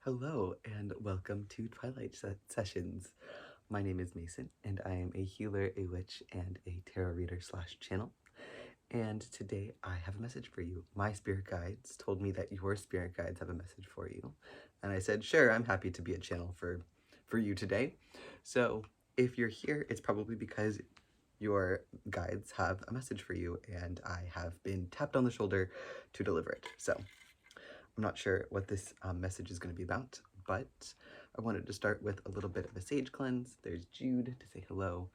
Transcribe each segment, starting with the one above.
Hello and welcome to Twilight Sessions. My name is Mason and I am a healer, a witch, and a tarot reader slash channel. And today I have a message for you. My spirit guides told me that your spirit guides have a message for you. And I said, sure, I'm happy to be a channel for you today. So if you're here, it's probably because your guides have a message for you and I have been tapped on the shoulder to deliver it. So I'm not sure what this message is going to be about, but I wanted to start with a little bit of a sage cleanse. There's Jude to say hello.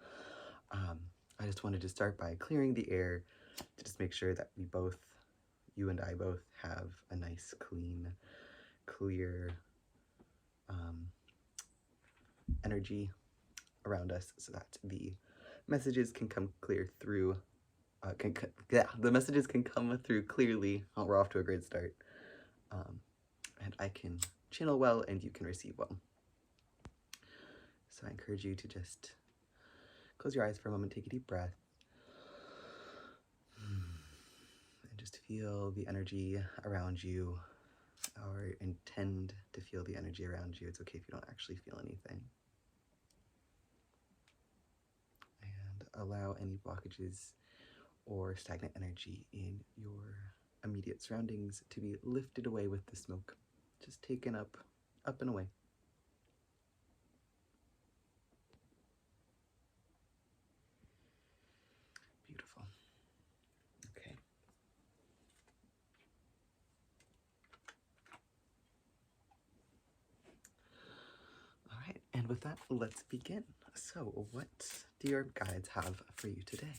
I just wanted to start by clearing the air to just make sure that you and I both have a nice, clean, clear energy around us so that the messages can come clear through, the messages can come through clearly. Oh, we're off to a great start. And I can channel well and you can receive well. So I encourage you to just close your eyes for a moment, take a deep breath, and just feel the energy around you, or intend to feel the energy around you. It's okay if you don't actually feel anything. And allow any blockages or stagnant energy in your immediate surroundings to be lifted away with the smoke, just taken up and away. Beautiful. Okay. All right, and with that, let's begin. So, what do your guides have for you today?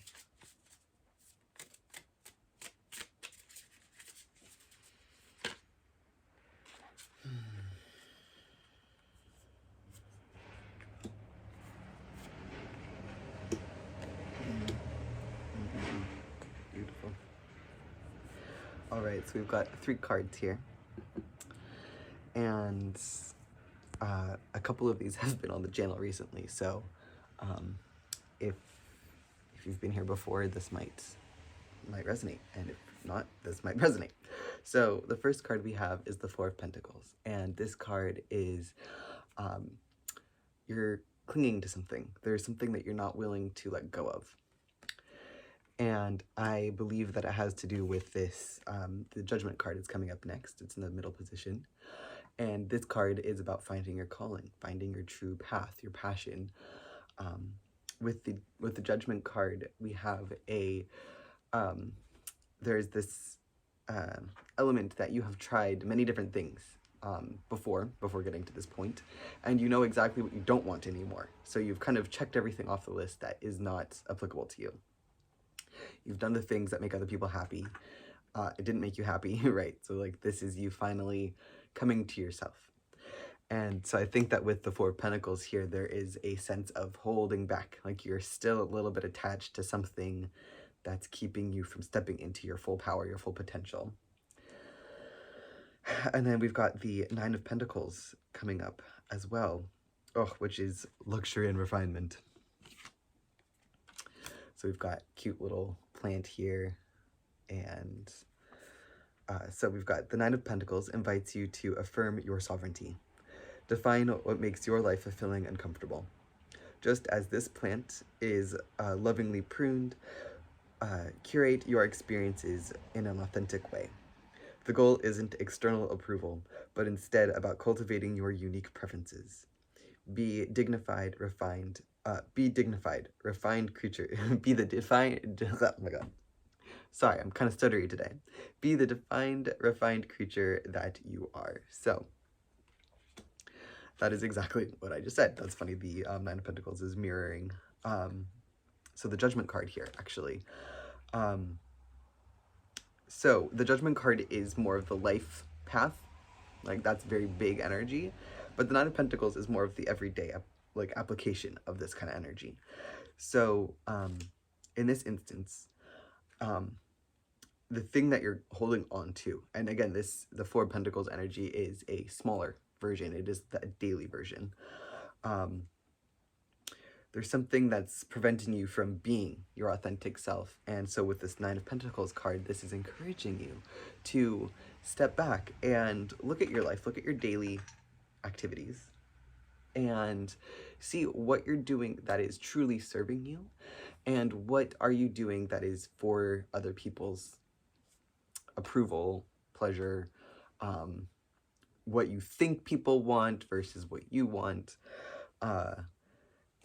Beautiful. All right, so we've got 3 cards here, and a couple of these have been on the channel recently, so if you've been here before, this might resonate, and if not, this might resonate. So the first card we have is the 4 of Pentacles, and this card is you're clinging to something. There's something that you're not willing to let go of. And I believe that it has to do with this, the Judgment card is coming up next. It's in the middle position. And this card is about finding your calling, finding your true path, your passion. With the Judgment card, we have there's this element that you have tried many different things before getting to this point, and you know exactly what you don't want anymore. So you've kind of checked everything off the list that is not applicable to you. You've done the things that make other people happy. It didn't make you happy, right? So like this is you finally coming to yourself. And so I think that with the 4 of Pentacles here, there is a sense of holding back, like you're still a little bit attached to something that's keeping you from stepping into your full power, your full potential. And then we've got the 9 of Pentacles coming up as well, which is luxury and refinement. So we've got cute little plant here, and so we've got the 9 of Pentacles invites you to affirm your sovereignty. Define what makes your life fulfilling and comfortable. Just as this plant is lovingly pruned, curate your experiences in an authentic way. The goal isn't external approval, but instead about cultivating your unique preferences. Be dignified, refined creature. Be the defined, oh my god. Sorry, I'm kind of stuttery today. Be the defined, refined creature that you are. So, that is exactly what I just said. That's funny, the 9 of Pentacles is mirroring. So the Judgment card here, actually. So the Judgment card is more of the life path. Like, that's very big energy. But the 9 of Pentacles is more of the everyday, like, application of this kind of energy. So, in this instance, the thing that you're holding on to, and again, the 4 of Pentacles energy is a smaller version. It is the daily version. There's something that's preventing you from being your authentic self. And so with this 9 of Pentacles card, this is encouraging you to step back and look at your life, look at your daily activities and see what you're doing that is truly serving you, and what are you doing that is for other people's approval, pleasure, um, what you think people want versus what you want, uh,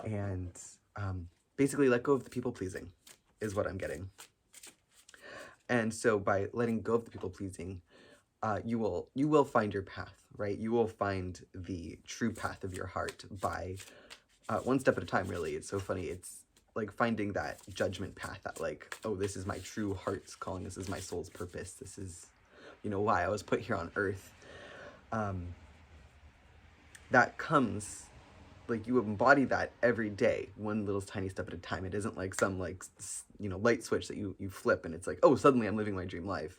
and basically let go of the people pleasing is what I'm getting. And so by letting go of the people pleasing, you will find your path, right? You will find the true path of your heart by one step at a time, really. It's so funny. It's like finding that judgment path, that like, oh, this is my true heart's calling. This is my soul's purpose. This is, why I was put here on earth. That comes, like, you embody that every day, one little tiny step at a time. It isn't like some like, light switch that you flip and it's like, oh, suddenly I'm living my dream life.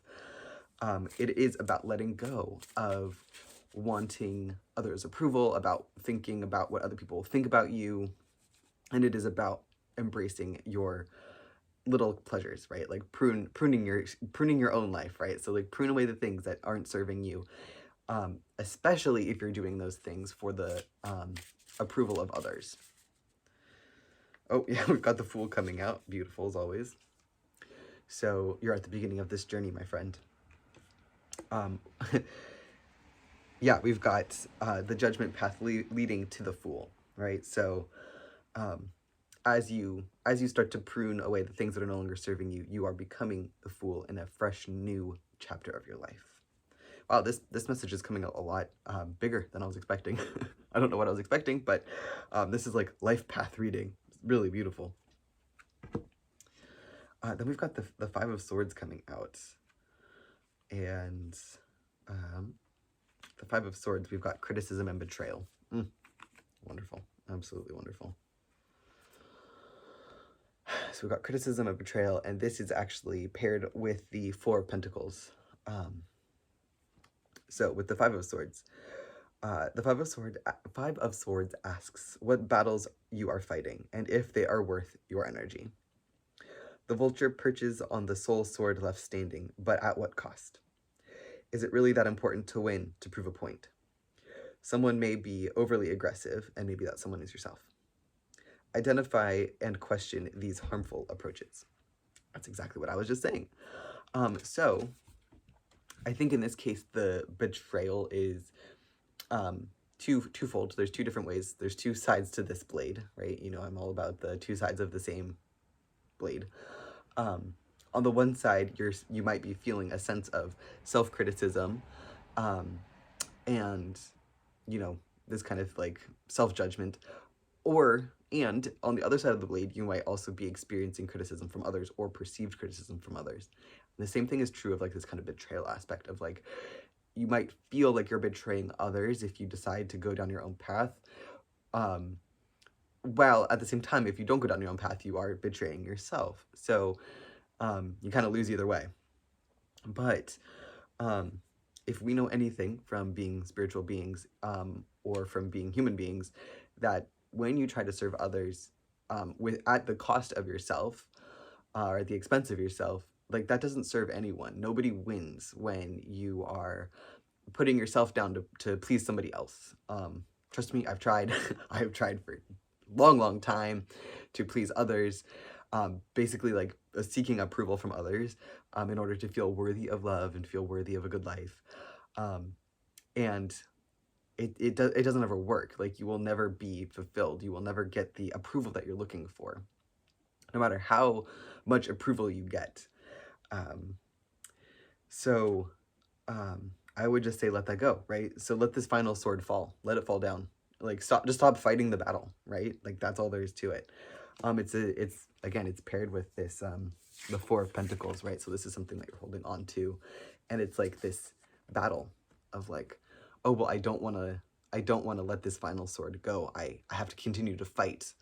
It is about letting go of wanting others' approval, about thinking about what other people think about you, and it is about embracing your little pleasures, right? Like pruning your own life, right? So like prune away the things that aren't serving you, especially if you're doing those things for the approval of others. Oh yeah, we've got the Fool coming out, beautiful as always. So you're at the beginning of this journey, my friend. Yeah, we've got the judgment path leading to the Fool, right? So as you start to prune away the things that are no longer serving you, you are becoming the Fool in a fresh new chapter of your life. Wow, this message is coming out a lot bigger than I was expecting. I don't know what I was expecting, but this is like life path reading. It's really beautiful. Then we've got the Five of Swords coming out. And the Five of Swords, we've got criticism and betrayal. Wonderful. Absolutely wonderful. So we've got criticism and betrayal, and this is actually paired with the Four of Pentacles. So with the Five of Swords, the Five of Swords asks what battles you are fighting, and if they are worth your energy. The vulture perches on the sole sword left standing, but at what cost? Is it really that important to win to prove a point? Someone may be overly aggressive, and maybe that someone is yourself. Identify and question these harmful approaches. That's exactly what I was just saying. So I think in this case, the betrayal is twofold. There's two different ways. There's two sides to this blade, right? I'm all about the two sides of the same blade. On the one side, you might be feeling a sense of self-criticism, and this kind of like self-judgment, and on the other side of the blade, you might also be experiencing criticism from others or perceived criticism from others. And the same thing is true of like this kind of betrayal aspect of like, you might feel like you're betraying others if you decide to go down your own path. While at the same time, if you don't go down your own path, you are betraying yourself. So you kind of lose either way. But if we know anything from being spiritual beings, or from being human beings, that when you try to serve others at the cost of yourself, or at the expense of yourself, like that doesn't serve anyone. Nobody wins when you are putting yourself down to please somebody else. Trust me, I've tried. I've tried for a long time to please others, basically like seeking approval from others in order to feel worthy of love and feel worthy of a good life. And it doesn't ever work. Like, you will never be fulfilled. You will never get the approval that you're looking for, no matter how much approval you get. So I would just say let that go, right? So let this final sword fall. Let it fall down. Like, stop fighting the battle, right? Like, that's all there is to it. It's paired with this the Four of Pentacles, right? So this is something that you're holding on to, and it's like this battle of like, oh well, I don't want to let this final sword go. I have to continue to fight,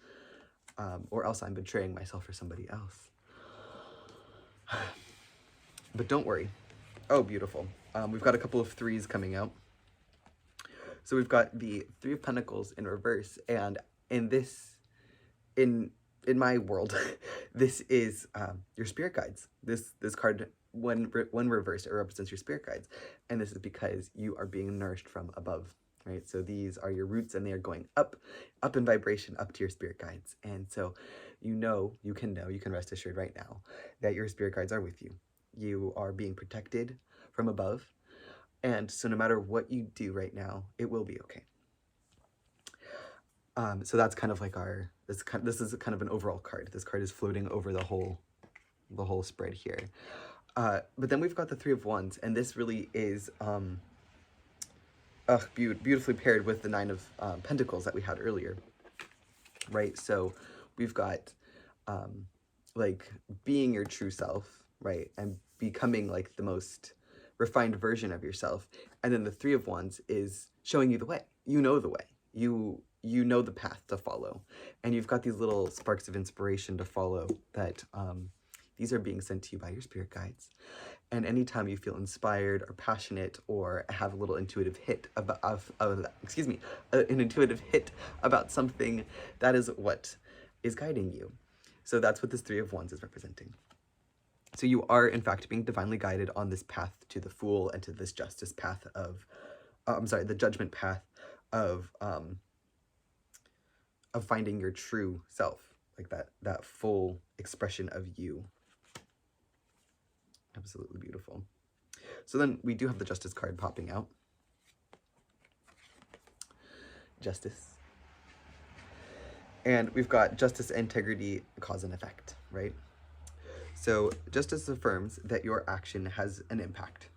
or else I'm betraying myself or somebody else. But don't worry. Oh, beautiful. We've got a couple of threes coming out. So we've got the Three of Pentacles in reverse, and in my world, this is your spirit guides. This card, when reversed, it represents your spirit guides, and this is because you are being nourished from above. right? So these are your roots, and they are going up in vibration, up to your spirit guides. And so you can rest assured right now that your spirit guides are with you. You are being protected from above. And so no matter what you do right now, it will be okay. So that's kind of like this is kind of an overall card. This card is floating over the whole spread here. But then we've got the Three of Wands, and this really is beautifully paired with the Nine of Pentacles that we had earlier, right? So we've got like being your true self, right? And becoming like the most refined version of yourself. And then the Three of Wands is showing you the way. You know the way. You know the path to follow. And you've got these little sparks of inspiration to follow that these are being sent to you by your spirit guides. And anytime you feel inspired or passionate or have a little intuitive hit about, an intuitive hit about something, that is what is guiding you. So that's what this Three of Wands is representing. So you are, in fact, being divinely guided on this path to the Fool and to this justice path of, the judgment path of finding your true self, like that full expression of you. Absolutely beautiful. So then we do have the Justice card popping out. Justice. And we've got justice, integrity, cause and effect, right? So justice affirms that your action has an impact.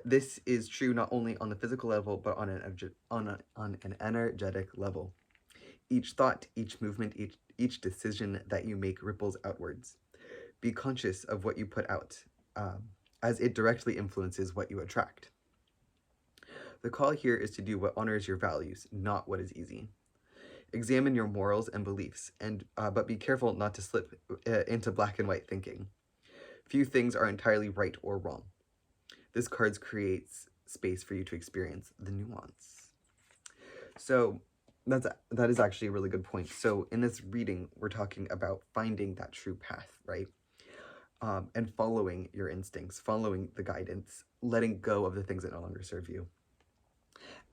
This is true not only on the physical level, but on an energetic level. Each thought, each movement, each decision that you make ripples outwards. Be conscious of what you put out, as it directly influences what you attract. The call here is to do what honors your values, not what is easy. Examine your morals and beliefs, but be careful not to slip into black and white thinking. Few things are entirely right or wrong. This card creates space for you to experience the nuance. So that is actually a really good point. So in this reading, we're talking about finding that true path, right? And following your instincts, following the guidance, letting go of the things that no longer serve you.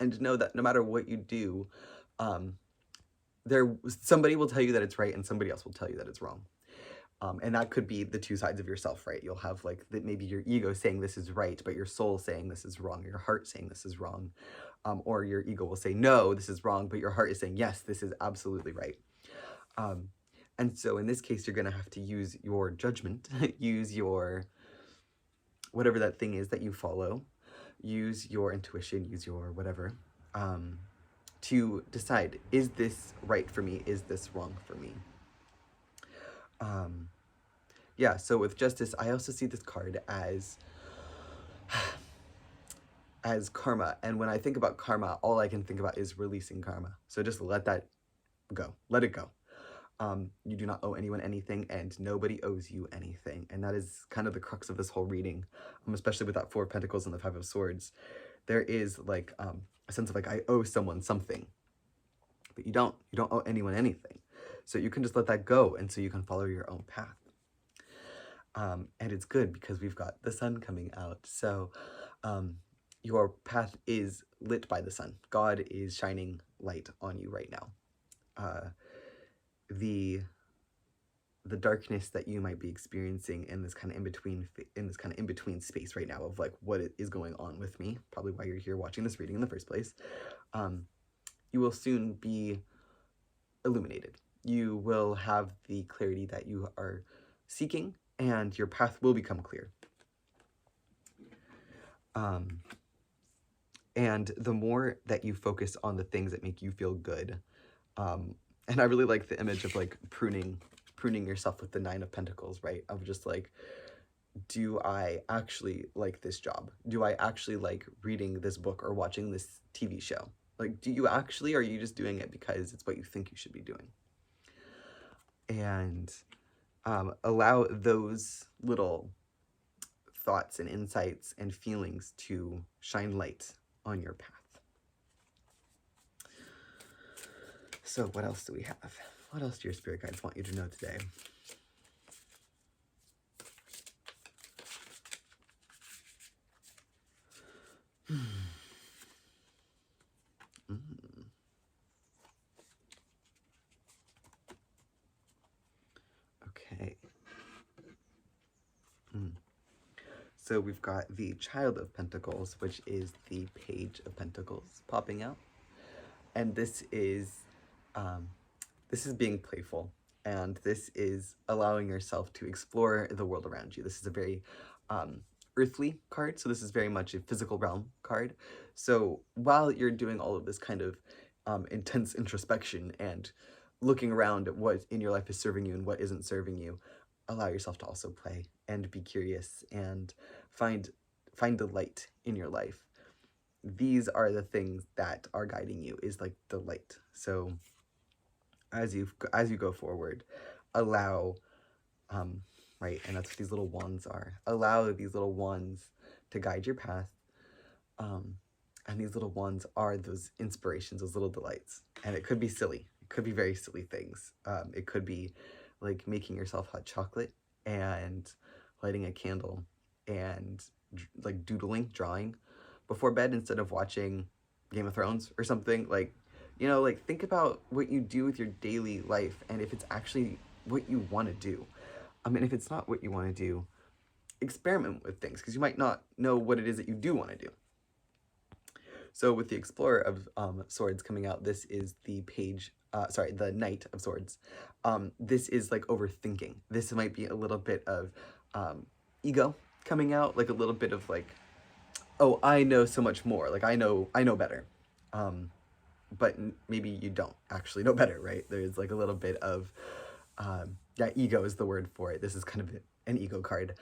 And to know that no matter what you do, somebody will tell you that it's right and somebody else will tell you that it's wrong. And that could be the two sides of yourself, right? You'll have like maybe your ego saying this is right, but your soul saying this is wrong, your heart saying this is wrong. Or your ego will say, no, this is wrong, but your heart is saying, yes, this is absolutely right. And so in this case, you're going to have to use your judgment, use your, whatever that thing is that you follow, use your intuition, use your whatever, to decide, is this right for me? Is this wrong for me? Yeah, so with justice, I also see this card as karma. And when I think about karma, all I can think about is releasing karma. So just let that go. Let it go. You do not owe anyone anything, and nobody owes you anything. And that is kind of the crux of this whole reading, especially with that Four of Pentacles and the Five of Swords. There is like a sense of like, I owe someone something, but you don't owe anyone anything. So you can just let that go, and so you can follow your own path. And it's good because we've got the sun coming out. So your path is lit by the sun. God is shining light on you right now. The darkness that you might be experiencing in this kind of in between space right now of like what is going on with me, probably why you're here watching this reading in the first place, you will soon be illuminated. You will have the clarity that you are seeking, and your path will become clear. And the more that you focus on the things that make you feel good, and I really like the image of like pruning yourself with the Nine of Pentacles, right? Of just like, do I actually like this job? Do I actually like reading this book or watching this TV show? Like, do you actually, or are you just doing it because it's what you think you should be doing? And allow those little thoughts and insights and feelings to shine light on your path. So what else do we have? What else do your spirit guides want you to know today? So we've got the Child of Pentacles, which is the Page of Pentacles popping out. And this is being playful, and this is allowing yourself to explore the world around you. This is a very earthly card, so this is very much a physical realm card. So while you're doing all of this kind of intense introspection and looking around at what in your life is serving you and what isn't serving you, allow yourself to also play and be curious and find delight in your life. These are the things that are guiding you, is like the light. So as you go forward, allow right, and that's what these little wands are. Allow these little wands to guide your path. And these little wands are those inspirations, those little delights. And it could be silly. It could be very silly things. It could be like making yourself hot chocolate and lighting a candle and like doodling, drawing before bed instead of watching Game of Thrones or something. Like, you know, like think about what you do with your daily life and if it's actually what you want to do. And if it's not what you want to do, experiment with things, because you might not know what it is that you do want to do. So with the Explorer of Swords coming out, this is the the Knight of Swords. This is like overthinking. This might be a little bit of ego coming out, like a little bit of like, oh, I know so much more. Like I know better. But maybe you don't actually know better, right? There's like a little bit of, yeah, ego is the word for it. This is kind of an ego card.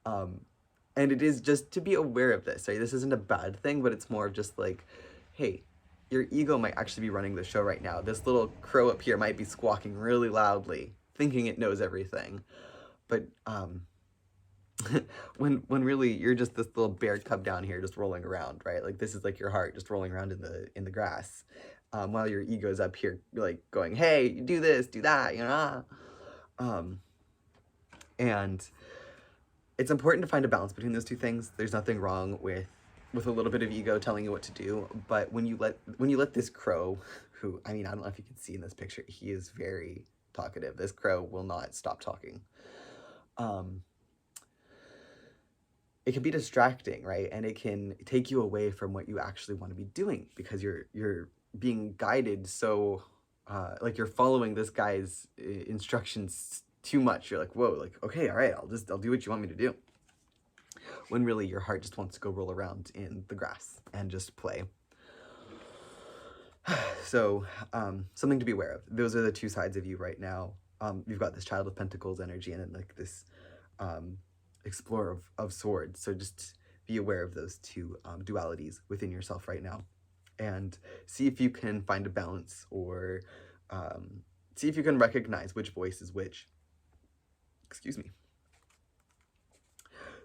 And it is just to be aware of this, right? This isn't a bad thing, but it's more of just like, hey, your ego might actually be running the show right now. This little crow up here might be squawking really loudly, thinking it knows everything. But when really you're just this little bear cub down here just rolling around, right? Like this is like your heart just rolling around in the grass, while your ego's up here like going, hey, you do this, do that, you know. And it's important to find a balance between those two things. There's nothing wrong with a little bit of ego telling you what to do, but when you let this crow, who, I mean, I don't know if you can see in this picture, he is very talkative. This crow will not stop talking. It can be distracting, right? And it can take you away from what you actually want to be doing because you're being guided so like you're following this guy's instructions too much. You're like, whoa, like, okay, all right, I'll do what you want me to do. When really your heart just wants to go roll around in the grass and just play. So something to be aware of. Those are the two sides of you right now. You've got this Child of Pentacles energy and then like this Explorer of Swords. So just be aware of those two dualities within yourself right now. And see if you can find a balance or see if you can recognize which voice is which. Excuse me.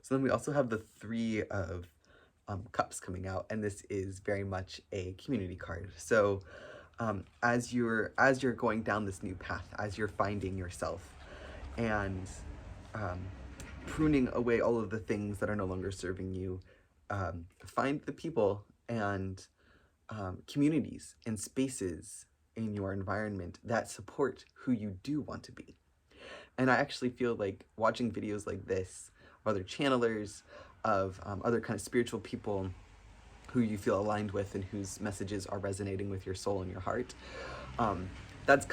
So then we also have the Three of Cups coming out, and this is very much a community card. So as you're going down this new path, as you're finding yourself and pruning away all of the things that are no longer serving you, find the people and communities and spaces in your environment that support who you do want to be. And I actually feel like watching videos like this, of other channelers, of other kind of spiritual people who you feel aligned with and whose messages are resonating with your soul and your heart, that's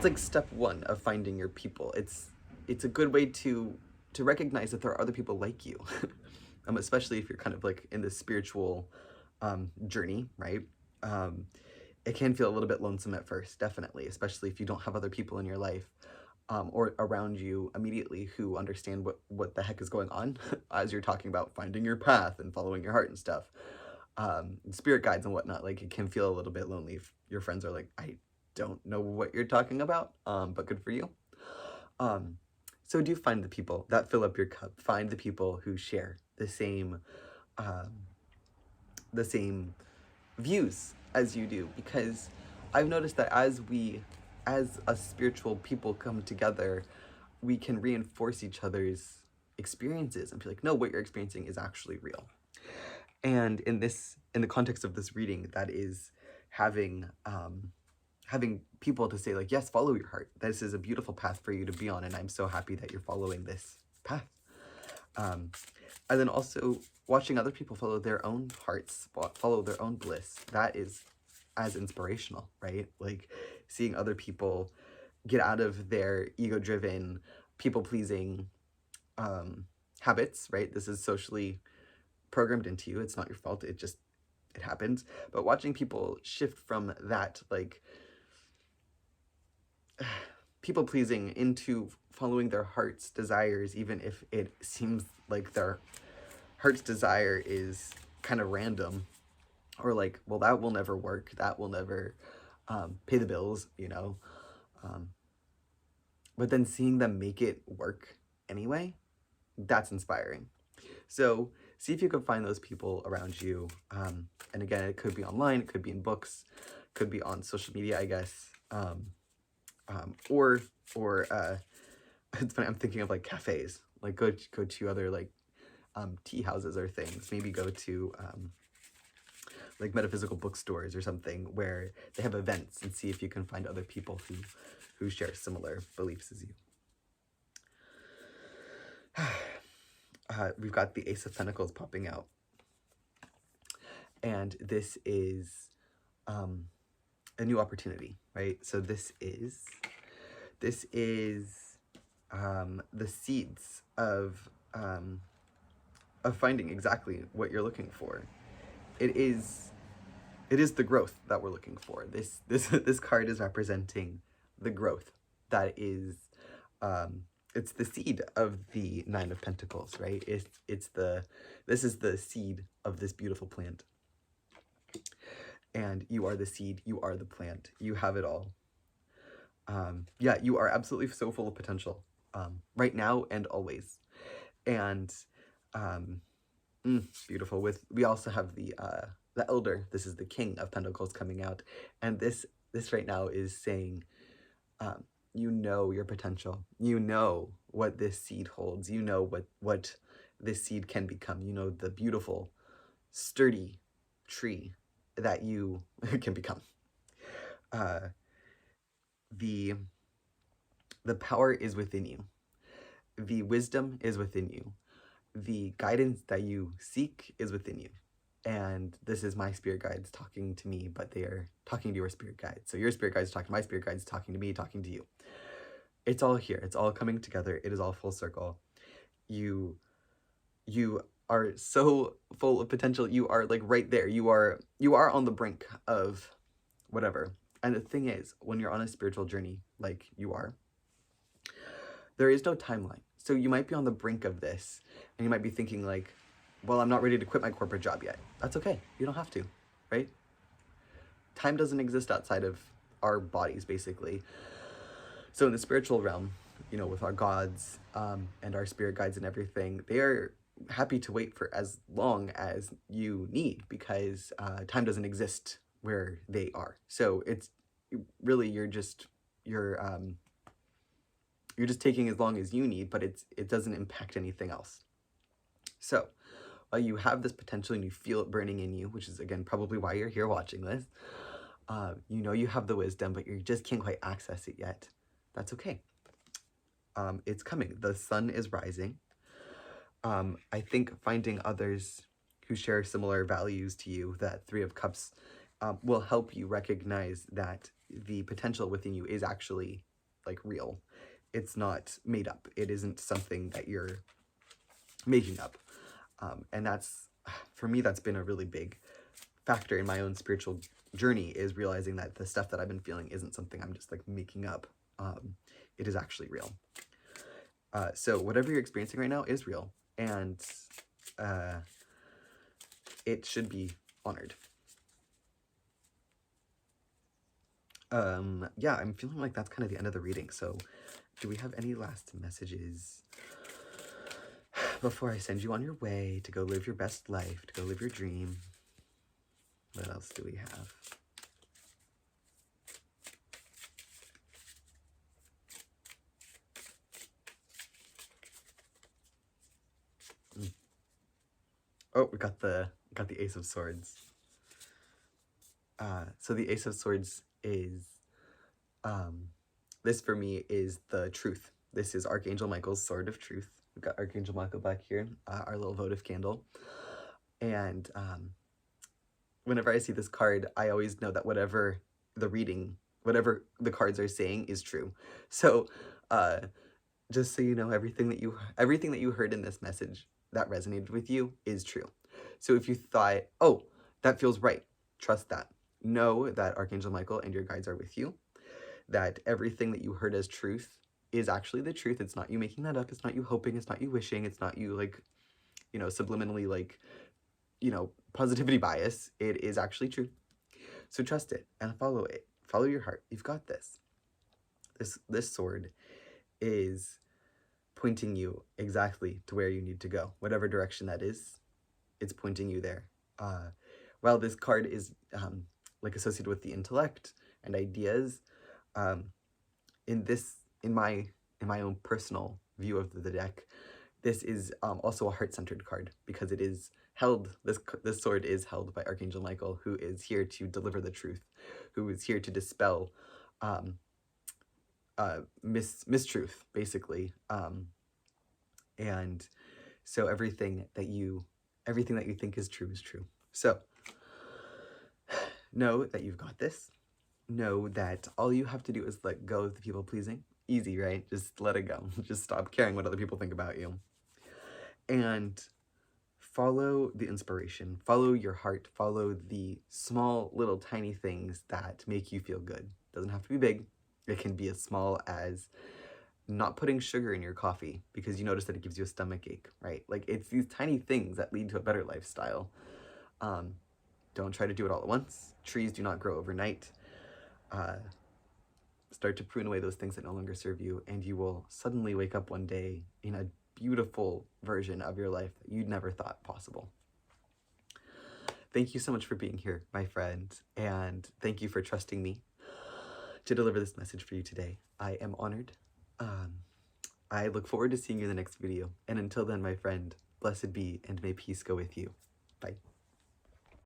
like step one of finding your people. It's a good way to recognize that there are other people like you, especially if you're kind of like in this spiritual journey, right? It can feel a little bit lonesome at first, definitely, especially if you don't have other people in your life or around you immediately who understand what the heck is going on as you're talking about finding your path and following your heart and stuff. Spirit guides and whatnot, like it can feel a little bit lonely if your friends are like, I don't know what you're talking about, but good for you. So do find the people that fill up your cup. Find the people who share the same views as you do, because I've noticed that as a spiritual people come together, we can reinforce each other's experiences and be like, no, what you're experiencing is actually real. And in the context of this reading, that is having people to say like, yes, follow your heart. This is a beautiful path for you to be on, and I'm so happy that you're following this path. Um, and then also watching other people follow their own hearts, follow their own bliss. That is as inspirational, right? Like seeing other people get out of their ego-driven, people-pleasing habits, right? This is socially programmed into you. It's not your fault. It happens. But watching people shift from that, like, people pleasing into following their heart's desires, even if it seems like their heart's desire is kind of random, or like, well, that will never work. That will never pay the bills, you know. Um, but then seeing them make it work anyway, that's inspiring. So see if you can find those people around you. And again, it could be online, it could be in books, could be on social media, I guess. Or it's funny, I'm thinking of like cafes, like go to other like tea houses or things. Maybe go to like metaphysical bookstores or something where they have events, and see if you can find other people who share similar beliefs as you. We've got the Ace of Pentacles popping out. And this is a new opportunity, right? So this is the seeds of finding exactly what you're looking for. It is the growth that we're looking for. This card is representing the growth that is it's the seed of the Nine of Pentacles, right? This is the seed of this beautiful plant. And you are the seed, you are the plant, you have it all. Yeah, you are absolutely so full of potential, right now and always. And beautiful. We also have the Elder. This is the King of Pentacles coming out, and this right now is saying, you know your potential. You know what this seed holds. You know what this seed can become. You know the beautiful, sturdy tree that you can become. The power is within you. The wisdom is within you. The guidance that you seek is within you. And this is my spirit guides talking to me, but they are talking to your spirit guides. So your spirit guides talking to my spirit guides, talking to me, talking to you. It's all here. It's all coming together. It is all full circle. You are so full of potential. You are like right there. You are on the brink of whatever. And the thing is, when you're on a spiritual journey like you are, there is no timeline. So you might be on the brink of this, and you might be thinking like, well, I'm not ready to quit my corporate job yet. That's okay. You don't have to, right? Time doesn't exist outside of our bodies, basically. So in the spiritual realm, you know, with our gods and our spirit guides and everything, they are happy to wait for as long as you need, because time doesn't exist where they are. So it's really, you're just taking as long as you need, but it doesn't impact anything else. So while you have this potential and you feel it burning in you, which is again probably why you're here watching this, you know you have the wisdom, but you just can't quite access it yet. That's okay. It's coming. The sun is rising. I think finding others who share similar values to you, that Three of Cups, will help you recognize that the potential within you is actually like real. It's not made up. It isn't something that you're making up. And that's, for me, that's been a really big factor in my own spiritual journey, is realizing that the stuff that I've been feeling isn't something I'm just like making up. It is actually real. So whatever you're experiencing right now is real, and it should be honored. Yeah, I'm feeling like that's kind of the end of the reading. So do we have any last messages before I send you on your way to go live your best life, to go live your dream? What else do we have? Oh, we got the Ace of Swords. So the Ace of Swords is, this for me is the truth. This is Archangel Michael's sword of truth, We've got Archangel Michael back here, our little votive candle. And whenever I see this card, I always know that whatever the cards are saying is true. So just so you know, everything that you heard in this message that resonated with you is true. So if you thought, oh, that feels right, trust that. Know that Archangel Michael and your guides are with you, that everything that you heard as truth is actually the truth. It's not you making that up. It's not you hoping. It's not you wishing. It's not you, like, subliminally, like, positivity bias. It is actually true. So trust it and follow it. Follow your heart. You've got this. This sword is pointing you exactly to where you need to go. Whatever direction that is, it's pointing you there. While this card is like associated with the intellect and ideas, in my own personal view of the deck, this is also a heart-centered card, because it is held, this sword is held by Archangel Michael, who is here to deliver the truth, who is here to dispel mistruth, basically. And so everything that you think is true is true. So know that you've got this. Know that all you have to do is let go of the people pleasing. Easy, right? Just let it go. Just stop caring what other people think about you. And follow the inspiration. Follow your heart. Follow the small, little, tiny things that make you feel good. Doesn't have to be big. It can be as small as not putting sugar in your coffee because you notice that it gives you a stomach ache, right? Like, it's these tiny things that lead to a better lifestyle. Don't try to do it all at once. Trees do not grow overnight. Start to prune away those things that no longer serve you, and you will suddenly wake up one day in a beautiful version of your life that you'd never thought possible. Thank you so much for being here, my friend, and thank you for trusting me to deliver this message for you today. I am honored. I look forward to seeing you in the next video, and until then, my friend, blessed be, and may peace go with you. Bye.